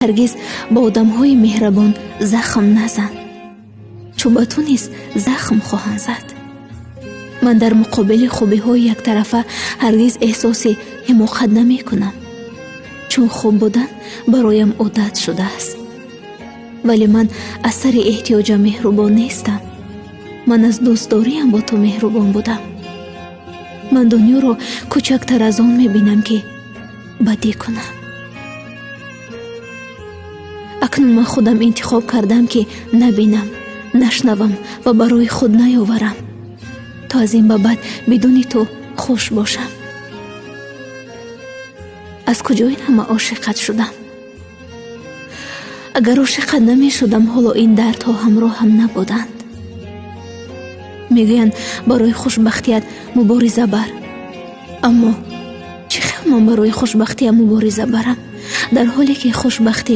ҳаргиз ба одамҳои меҳрабон захм назан, чун ба ту низ захм хоҳанд зад. ман дар муқобили хубиҳои яктарафа ҳаргиз эҳсоси ҳимоқат намекунам, чун хуб будан бароям одат шудааст. вале ман аз сари эҳтиёҷам меҳрубон нестам. ман аз дӯстдориям бо ту меҳрубон будам. ман дунёро кӯчактар аз он мебинам ки бадӣ кунам. акнун ман худам интихоб кардам ки набинам, нашнавам ва барои худ наёварам, то аз ин ба баъд бидуни ту хуш бошам. аз куҷо ин ҳама ошиқат шудам? агар ошиқат намешудам, ҳоло ин дардҳо ҳамроҳам набуданд. мегӯянд барои хушбахтият мубориза бар. аммо чӣ хел ман барои хушбахтиям мубориза барам, дар ҳоле ки хушбахти